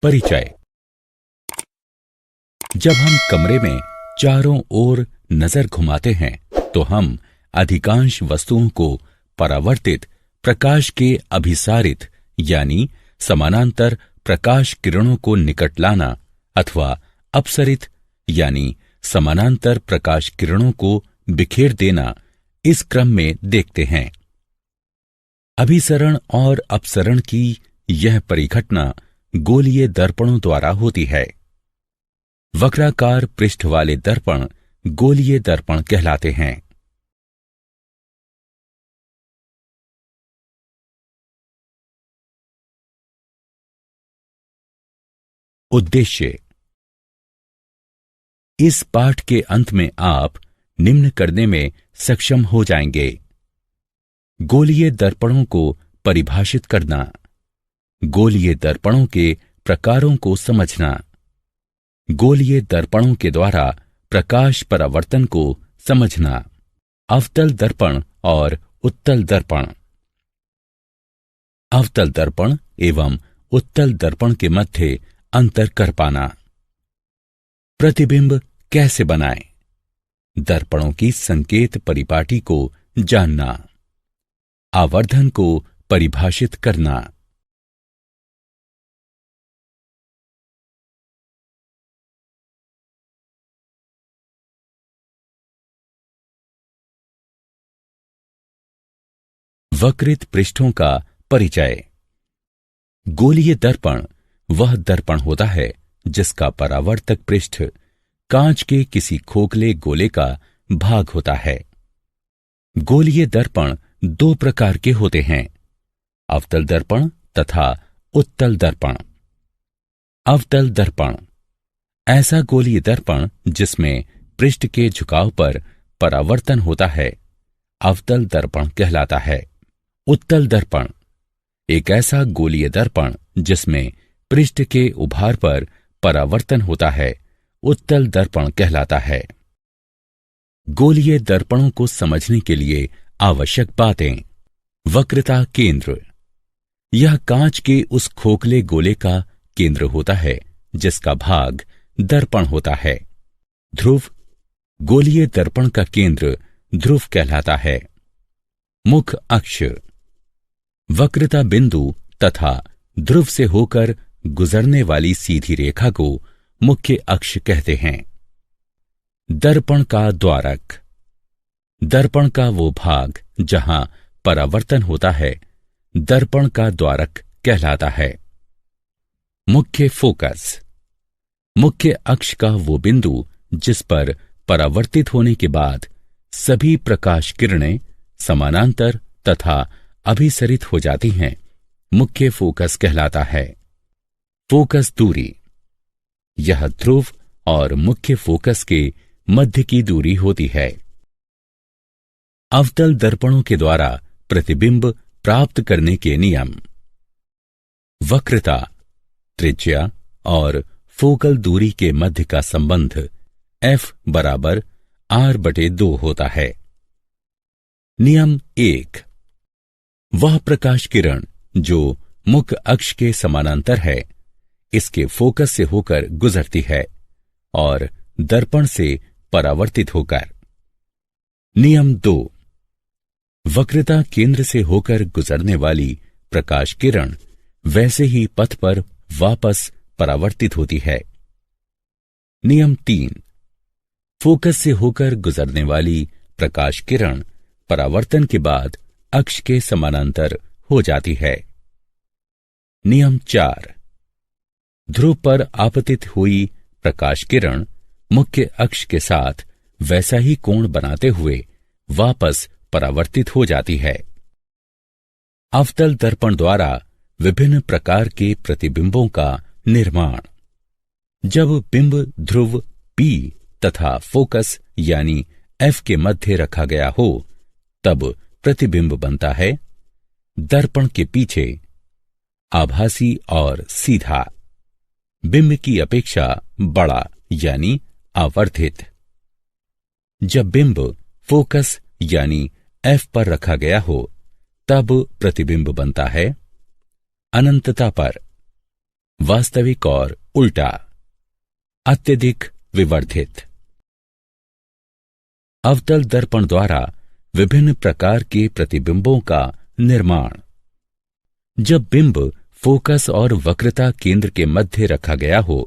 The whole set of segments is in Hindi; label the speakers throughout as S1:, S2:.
S1: परिचय। जब हम कमरे में चारों ओर नजर घुमाते हैं तो हम अधिकांश वस्तुओं को परावर्तित प्रकाश के अभिसारित यानी समानांतर प्रकाश किरणों को निकट लाना अथवा अपसरित यानी समानांतर प्रकाश किरणों को बिखेर देना इस क्रम में देखते हैं। अभिसरण और अपसरण की यह परिघटना गोलीय दर्पणों द्वारा होती है। वक्राकार पृष्ठ वाले दर्पण गोलीय दर्पण कहलाते हैं। उद्देश्य। इस पाठ के अंत में आप निम्न करने में सक्षम हो जाएंगे। गोलीय दर्पणों को परिभाषित करना, गोलीय दर्पणों के प्रकारों को समझना, गोलीय दर्पणों के द्वारा प्रकाश परावर्तन को समझना, अवतल दर्पण और उत्तल दर्पण। अवतल दर्पण एवं उत्तल दर्पण के मध्य अंतर कर पाना। प्रतिबिंब कैसे बनाएं? दर्पणों की संकेत परिपाटी को जानना, आवर्धन को परिभाषित करना। वक्रित पृष्ठों का परिचय। गोलीय दर्पण वह दर्पण होता है जिसका परावर्तक पृष्ठ कांच के किसी खोखले गोले का भाग होता है। गोलीय दर्पण दो प्रकार के होते हैं, अवतल दर्पण तथा उत्तल दर्पण। अवतल दर्पण ऐसा गोलीय दर्पण जिसमें पृष्ठ के झुकाव पर परावर्तन होता है, अवतल दर्पण कहलाता है। उत्तल दर्पण एक ऐसा गोलीय दर्पण जिसमें पृष्ठ के उभार पर परावर्तन होता है, उत्तल दर्पण कहलाता है। गोलीय दर्पणों को समझने के लिए आवश्यक बातें। वक्रता केंद्र, यह कांच के उस खोखले गोले का केंद्र होता है जिसका भाग दर्पण होता है। ध्रुव, गोलीय दर्पण का केंद्र ध्रुव कहलाता है। मुख अक्ष, वक्रता बिंदु तथा ध्रुव से होकर गुजरने वाली सीधी रेखा को मुख्य अक्ष कहते हैं। दर्पण का द्वारक, दर्पण का वो भाग जहां परावर्तन होता है, दर्पण का द्वारक कहलाता है। मुख्य फोकस, मुख्य अक्ष का वो बिंदु जिस पर परावर्तित होने के बाद सभी प्रकाश किरणें समानांतर तथा अभिसरित हो जाती हैं, मुख्य फोकस कहलाता है। फोकस दूरी, यह ध्रुव और मुख्य फोकस के मध्य की दूरी होती है। अवतल दर्पणों के द्वारा प्रतिबिंब प्राप्त करने के नियम। वक्रता, त्रिज्या और फोकल दूरी के मध्य का संबंध F बराबर R/2 होता है। नियम 1, वह प्रकाश किरण जो मुख्य अक्ष के समानांतर है, इसके फोकस से होकर गुजरती है और दर्पण से परावर्तित होकर। नियम 2, वक्रता केंद्र से होकर गुजरने वाली प्रकाश किरण वैसे ही पथ पर वापस परावर्तित होती है। नियम 3, फोकस से होकर गुजरने वाली प्रकाश किरण परावर्तन के बाद अक्ष के समानांतर हो जाती है। नियम 4, ध्रुव पर आपतित हुई प्रकाश किरण मुख्य अक्ष के साथ वैसा ही कोण बनाते हुए वापस परावर्तित हो जाती है। अवतल दर्पण द्वारा विभिन्न प्रकार के प्रतिबिंबों का निर्माण। जब बिंब ध्रुव P तथा फोकस यानी F के मध्य रखा गया हो, तब प्रतिबिंब बनता है दर्पण के पीछे, आभासी और सीधा, बिंब की अपेक्षा बड़ा यानी आवर्धित। जब बिंब फोकस यानी F पर रखा गया हो, तब प्रतिबिंब बनता है अनंतता पर, वास्तविक और उल्टा, अत्यधिक विवर्धित। अवतल दर्पण द्वारा विभिन्न प्रकार के प्रतिबिंबों का निर्माण। जब बिंब फोकस और वक्रता केंद्र के मध्य रखा गया हो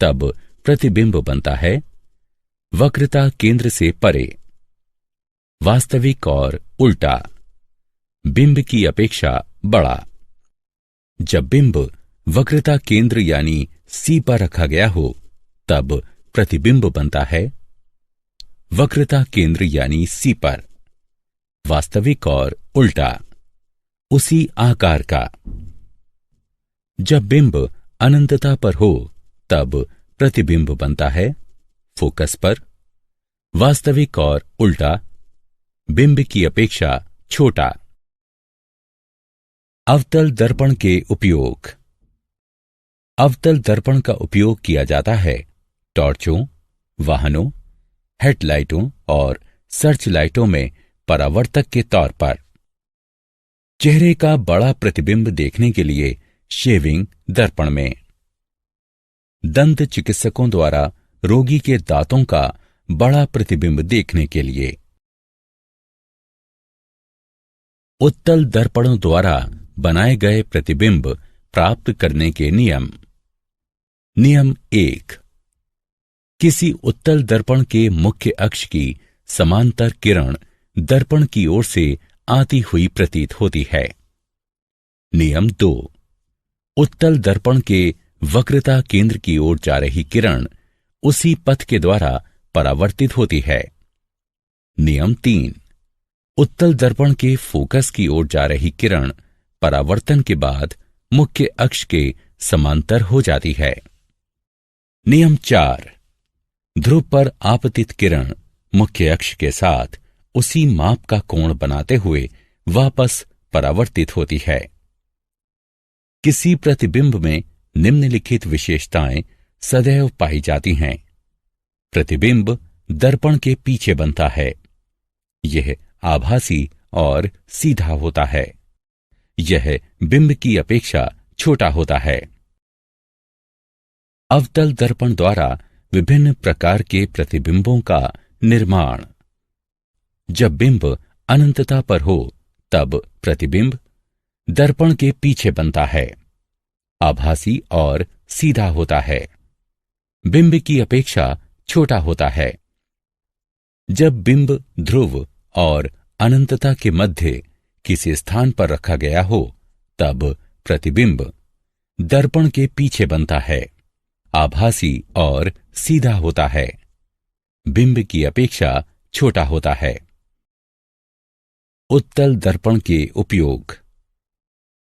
S1: तब प्रतिबिंब बनता है वक्रता केंद्र से परे। वास्तविक और उल्टा, बिंब की अपेक्षा बड़ा। जब बिंब वक्रता केंद्र यानी सी पर रखा गया हो तब प्रतिबिंब बनता है वक्रता केंद्र यानी सी पर। वास्तविक और उल्टा, उसी आकार का। जब बिंब अनंतता पर हो तब प्रतिबिंब बनता है फोकस पर। वास्तविक और उल्टा, बिंब की अपेक्षा छोटा। अवतल दर्पण के उपयोग। अवतल दर्पण का उपयोग किया जाता है टॉर्चों, वाहनों, हेडलाइटों और सर्च लाइटों में परावर्तक के तौर पर। चेहरे का बड़ा प्रतिबिंब देखने के लिए शेविंग दर्पण में। दंत चिकित्सकों द्वारा रोगी के दांतों का बड़ा प्रतिबिंब देखने के लिए। उत्तल दर्पणों द्वारा बनाए गए प्रतिबिंब प्राप्त करने के नियम। नियम 1। किसी उत्तल दर्पण के मुख्य अक्ष की समांतर किरण दर्पण की ओर से आती हुई प्रतीत होती है। नियम 2। उत्तल दर्पण के वक्रता केंद्र की ओर जा रही किरण उसी पथ के द्वारा परावर्तित होती है। नियम 3। उत्तल दर्पण के फोकस की ओर जा रही किरण परावर्तन के बाद मुख्य अक्ष के समांतर हो जाती है। नियम 4। ध्रुव पर आपतित किरण मुख्य अक्ष के साथ उसी माप का कोण बनाते हुए वापस परावर्तित होती है। किसी प्रतिबिंब में निम्नलिखित विशेषताएं सदैव पाई जाती हैं। प्रतिबिंब दर्पण के पीछे बनता है। यह आभासी और सीधा होता है। यह बिंब की अपेक्षा छोटा होता है। अवतल दर्पण द्वारा विभिन्न प्रकार के प्रतिबिंबों का निर्माण। जब बिंब अनंतता पर हो तब प्रतिबिंब दर्पण के पीछे बनता है, आभासी और सीधा होता है, बिंब की अपेक्षा छोटा होता है। जब बिंब ध्रुव और अनंतता के मध्य किसी स्थान पर रखा गया हो तब प्रतिबिंब दर्पण के पीछे बनता है, आभासी और सीधा होता है, बिंब की अपेक्षा छोटा होता है। उत्तल दर्पण के उपयोग।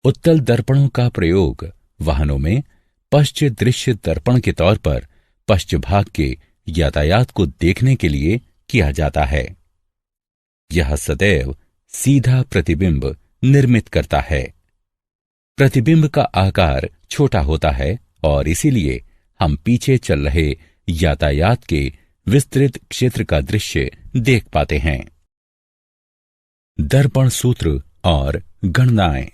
S1: उत्तल दर्पणों का प्रयोग वाहनों में पश्च दृश्य दर्पण के तौर पर पश्च भाग के यातायात को देखने के लिए किया जाता है। यह सदैव सीधा प्रतिबिंब निर्मित करता है। प्रतिबिंब का आकार छोटा होता है और इसीलिए हम पीछे चल रहे यातायात के विस्तृत क्षेत्र का दृश्य देख पाते हैं। दर्पण सूत्र और गणनाएं।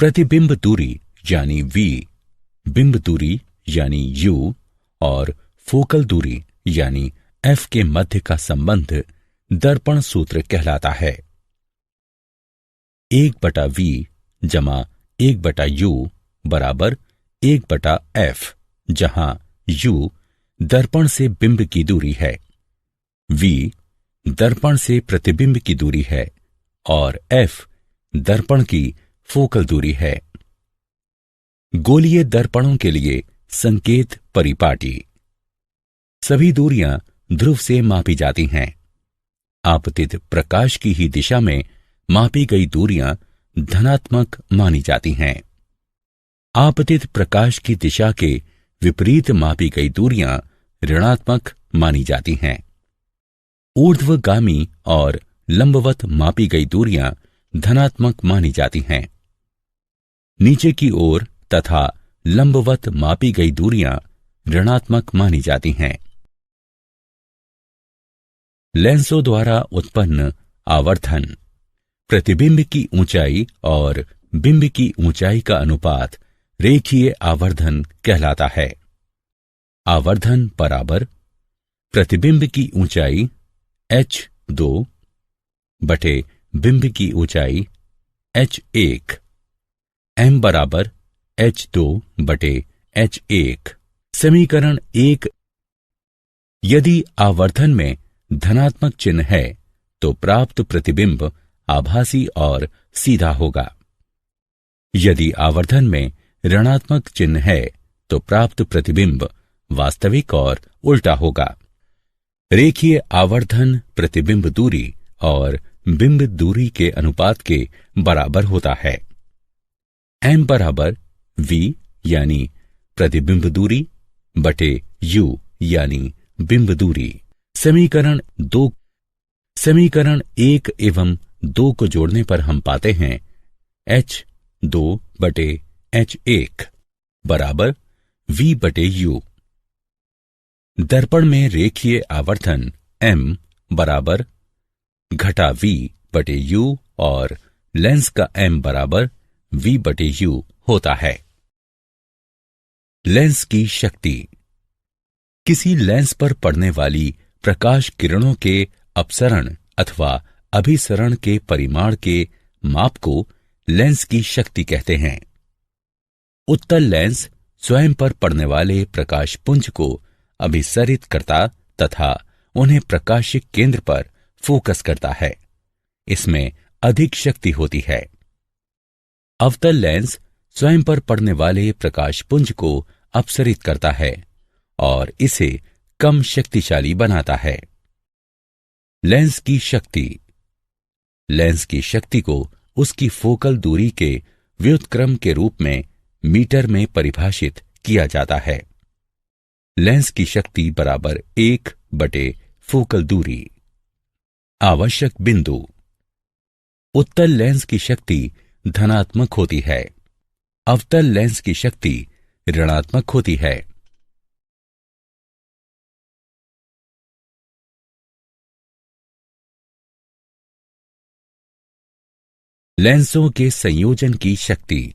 S1: प्रतिबिंब दूरी यानी v, बिंब दूरी यानी u और फोकल दूरी यानी f के मध्य का संबंध दर्पण सूत्र कहलाता है। 1/v जमा 1/u बराबर 1/f, जहां u दर्पण से बिंब की दूरी है, v दर्पण से प्रतिबिंब की दूरी है और f दर्पण की फोकल दूरी है। गोलीय दर्पणों के लिए संकेत परिपाटी। सभी दूरियां ध्रुव से मापी जाती हैं। आपतित प्रकाश की ही दिशा में मापी गई दूरियां धनात्मक मानी जाती हैं। आपतित प्रकाश की दिशा के विपरीत मापी गई दूरियां ऋणात्मक मानी जाती हैं। ऊर्ध्वगामी और लंबवत मापी गई दूरियां धनात्मक मानी जाती हैं। नीचे की ओर तथा लंबवत मापी गई दूरियां ऋणात्मक मानी जाती हैं। लेंसों द्वारा उत्पन्न आवर्धन। प्रतिबिंब की ऊंचाई और बिंब की ऊंचाई का अनुपात रेखीय आवर्धन कहलाता है। आवर्धन बराबर प्रतिबिंब की ऊंचाई h2 बटे बिंब की ऊंचाई h1, m बराबर h2 बटे h1। समीकरण 1। यदि आवर्धन में धनात्मक चिन्ह है तो प्राप्त प्रतिबिंब आभासी और सीधा होगा। यदि आवर्धन में ऋणात्मक चिन्ह है तो प्राप्त प्रतिबिंब वास्तविक और उल्टा होगा। रेखीय आवर्धन प्रतिबिंब दूरी और बिंब दूरी के अनुपात के बराबर होता है। m बराबर v यानी प्रतिबिंब दूरी बटे u यानी बिंब दूरी। समीकरण 1 एवं 2 को जोड़ने पर हम पाते हैं h2 बटे h1 बराबर v बटे u। दर्पण में रेखीय आवर्धन m बराबर घटा v बटे u और लेंस का m बराबर v बटे u होता है। लेंस की शक्ति। किसी लेंस पर पड़ने वाली प्रकाश किरणों के अपसरण अथवा अभिसरण के परिमाण के माप को लेंस की शक्ति कहते हैं। उत्तल लेंस स्वयं पर पड़ने वाले प्रकाश पुंज को अभिसरित करता तथा उन्हें प्रकाशिक केंद्र पर फोकस करता है। इसमें अधिक शक्ति होती है। अवतल लेंस स्वयं पर पड़ने वाले प्रकाश पुंज को अपसरित करता है और इसे कम शक्तिशाली बनाता है। लेंस की शक्ति। लेंस की शक्ति को उसकी फोकल दूरी के व्युत्क्रम के रूप में मीटर में परिभाषित किया जाता है। लेंस की शक्ति बराबर 1 बटे फोकल दूरी। आवश्यक बिंदु। उत्तल लेंस की शक्ति धनात्मक होती है। अवतल लेंस की शक्ति ऋणात्मक होती है। लेंसों के संयोजन की शक्ति।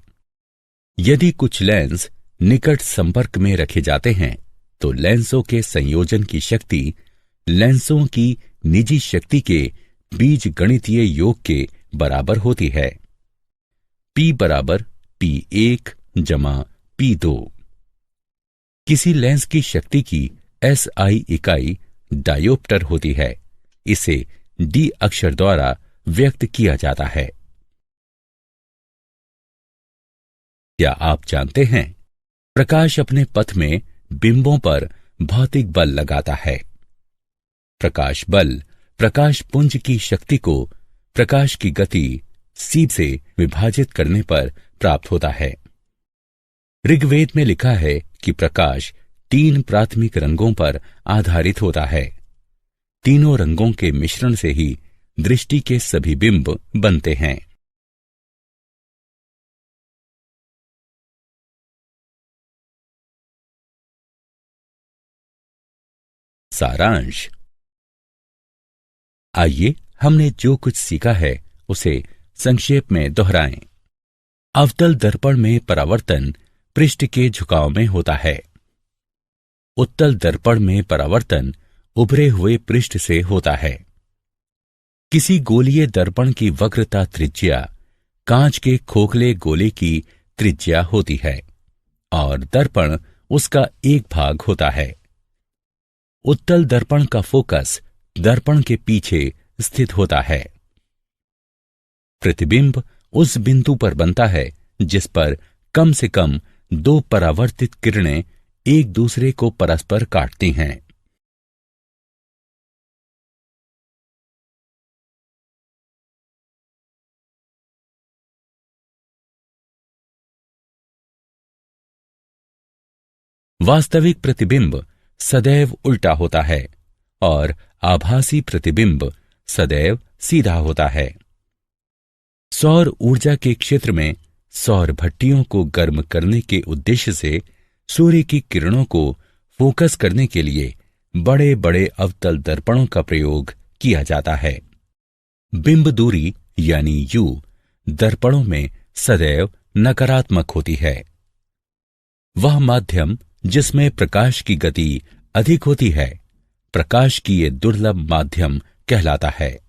S1: यदि कुछ लेंस निकट संपर्क में रखे जाते हैं तो लेंसों के संयोजन की शक्ति लेंसों की निजी शक्ति के बीजगणितीय योग के बराबर होती है। P बराबर P1 जमा P2। किसी लेंस की शक्ति की SI इकाई डायोप्टर होती है। इसे D अक्षर द्वारा व्यक्त किया जाता है। क्या आप जानते हैं प्रकाश अपने पथ में बिंबों पर भौतिक बल लगाता है। प्रकाश बल प्रकाश पुंज की शक्ति को प्रकाश की गति c से विभाजित करने पर प्राप्त होता है। ऋग्वेद में लिखा है कि प्रकाश 3 प्राथमिक रंगों पर आधारित होता है। तीनों रंगों के मिश्रण से ही दृष्टि के सभी बिंब बनते हैं। सारांश। आइए हमने जो कुछ सीखा है उसे संक्षेप में दोहराएं। अवतल दर्पण में परावर्तन पृष्ठ के झुकाव में होता है। उत्तल दर्पण में परावर्तन उभरे हुए पृष्ठ से होता है। किसी गोलीय दर्पण की वक्रता त्रिज्या कांच के खोखले गोले की त्रिज्या होती है और दर्पण उसका एक भाग होता है। उत्तल दर्पण का फोकस दर्पण के पीछे स्थित होता है। प्रतिबिंब उस बिंदु पर बनता है जिस पर कम से कम 2 परावर्तित किरणें एक दूसरे को परस्पर काटती हैं। वास्तविक प्रतिबिंब सदैव उल्टा होता है और आभासी प्रतिबिंब सदैव सीधा होता है। सौर ऊर्जा के क्षेत्र में सौर भट्टियों को गर्म करने के उद्देश्य से सूर्य की किरणों को फोकस करने के लिए बड़े बड़े अवतल दर्पणों का प्रयोग किया जाता है। बिंब दूरी यानी U दर्पणों में सदैव नकारात्मक होती है। वह माध्यम जिसमें प्रकाश की गति अधिक होती है, प्रकाश की ये दुर्लभ माध्यम कहलाता है।